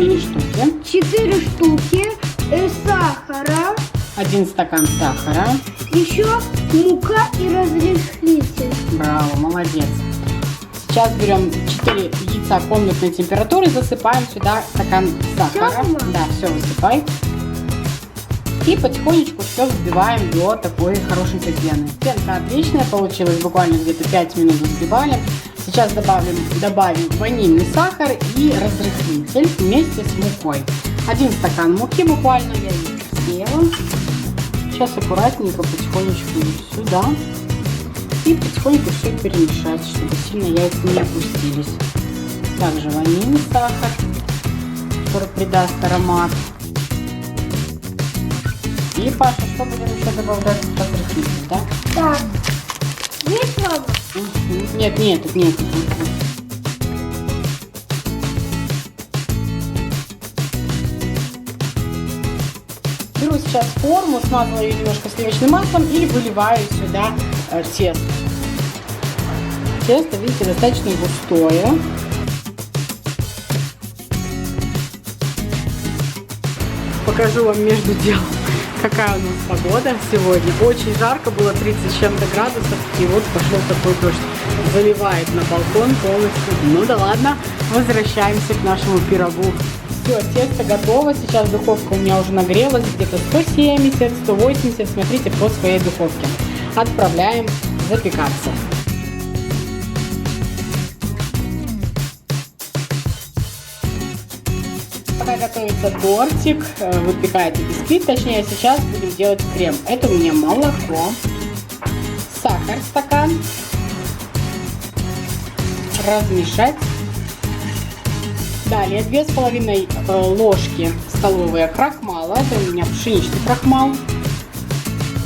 4 штуки. 4 штуки сахара. 1 стакан сахара. Еще мука и разрыхлитель. Браво, молодец. Сейчас берем 4 яйца комнатной температуры, засыпаем сюда стакан сахара. Всё, мама? Да, все высыпай. И потихонечку все взбиваем до такой хорошенькой пены. Пенка отличная получилась, буквально где-то 5 минут взбивали. Сейчас добавим ванильный сахар и разрыхлитель вместе с мукой. 1 стакан муки буквально, я ее съела. Сейчас аккуратненько потихонечку сюда. И потихоньку все перемешать, чтобы сильно яйца не опустились. Также ванильный сахар, который придаст аромат. И, Паша, что будем еще добавлять? Разрыхлитель, да? Так. Есть, мама? Нет, тут нет. Беру сейчас форму, смазываю ее немножко сливочным маслом и выливаю сюда тесто. Тесто, видите, достаточно густое. Покажу вам между делом, какая у нас погода сегодня. Очень жарко, было 30 с чем-то градусов, и вот пошел такой дождь. Заливает на балкон полностью. Ну да ладно, возвращаемся к нашему пирогу. Все, тесто готово. Сейчас духовка у меня уже нагрелась, где-то 170-180, смотрите, по своей духовке. Отправляем запекаться. Пока готовится тортик, выпекается бисквит, точнее, сейчас будем делать крем. Это у меня молоко, сахар стакан, размешать. Далее 2,5 ложки столовые крахмала, это у меня пшеничный крахмал.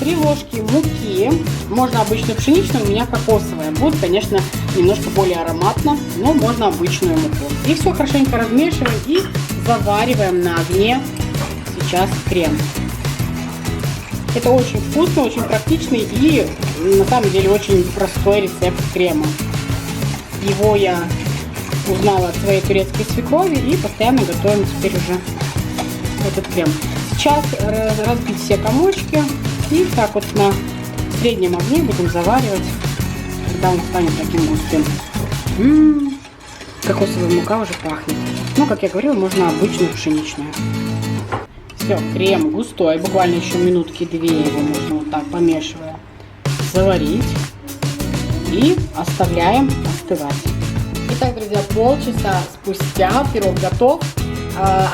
3 ложки муки, можно обычную пшеничную, у меня кокосовая. Будет, конечно, немножко более ароматно, но можно обычную муку. И все хорошенько размешиваем и завариваем на огне сейчас крем. Это очень вкусно, очень практичный и на самом деле очень простой рецепт крема. Его я узнала от своей турецкой свекрови и постоянно готовим теперь уже этот крем. Сейчас разбить все комочки и так вот на среднем огне будем заваривать, когда он станет таким густым. Кокосовая мука уже пахнет. Ну, как я говорила, можно обычную пшеничную. Все, крем густой, буквально еще минутки 2 его можно вот так, помешивая, заварить и оставляем остывать. Итак, друзья, полчаса спустя пирог готов.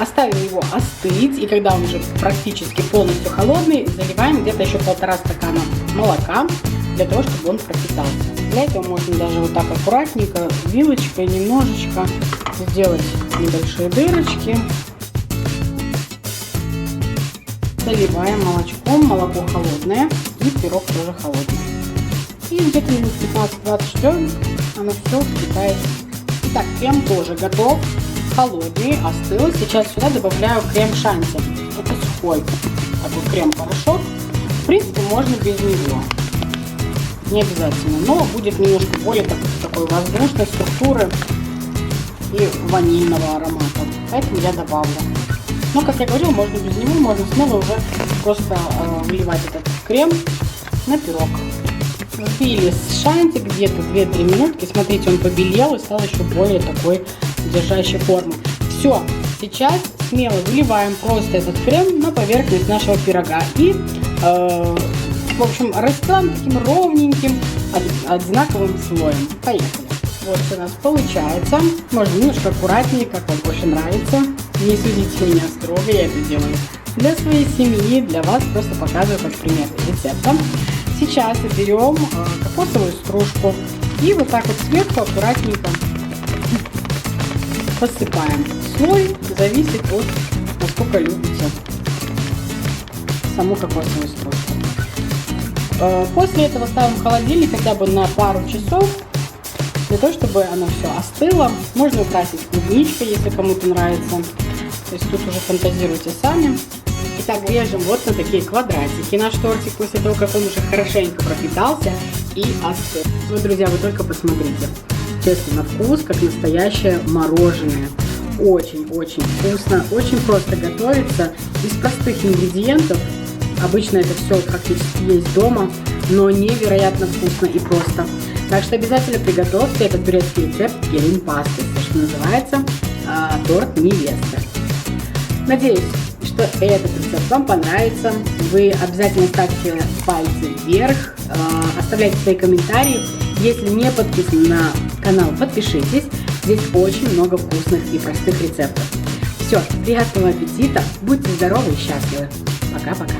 Оставим его остыть, и когда он уже практически полностью холодный, заливаем где-то еще 1,5 стакана молока, для того, чтобы он пропитался. Для этого можно даже вот так аккуратненько, вилочкой немножечко сделать небольшие дырочки. Заливаем молочком, молоко холодное и пирог тоже холодный. И где-то минут 15-20 ждем, оно все впитается. Итак, крем тоже готов. Холодный, остыл. Сейчас сюда добавляю крем-шанти. Это сухой такой крем-порошок. В принципе, можно без него. Не обязательно. Но будет немножко более такой воздушной структуры и ванильного аромата. Поэтому я добавлю. Но, как я говорила, можно без него. Можно снова уже просто выливать этот крем на пирог. Взбили с шанти где-то 2-3 минутки. Смотрите, он побелел и стал еще более такой держащей формы. Все, сейчас смело выливаем просто этот крем на поверхность нашего пирога и, в общем, расстилаем таким ровненьким, одинаковым слоем. Поехали. Вот у нас получается. Можно немножко аккуратнее, как вам больше нравится. Не судите меня строго, я это делаю для своей семьи, для вас просто показываю как пример рецепта. Сейчас берем кокосовую стружку и вот так вот сверху аккуратненько посыпаем. Слой зависит от насколько любите саму кокосовую стружку. После этого ставим в холодильник хотя бы на пару часов, для того, чтобы оно все остыло. Можно украсить клубничкой, если кому-то нравится. То есть тут уже фантазируйте сами. Итак, режем вот на такие квадратики наш тортик после того, как он уже хорошенько пропитался и остыл. Вот, друзья, вы только посмотрите. Честно, на вкус как настоящее мороженое. очень-очень вкусно, очень просто готовится, из простых ингредиентов. Обычно это все практически есть дома, но невероятно вкусно и просто. Так что обязательно приготовьте этот турецкий рецепт гелин-пасты, что называется торт невесты. Надеюсь, что этот рецепт вам понравится. Вы обязательно ставьте пальцы вверх, оставляйте свои комментарии. Если не подписаны на канал, подпишитесь. Здесь очень много вкусных и простых рецептов. Все, приятного аппетита, будьте здоровы и счастливы. Пока-пока.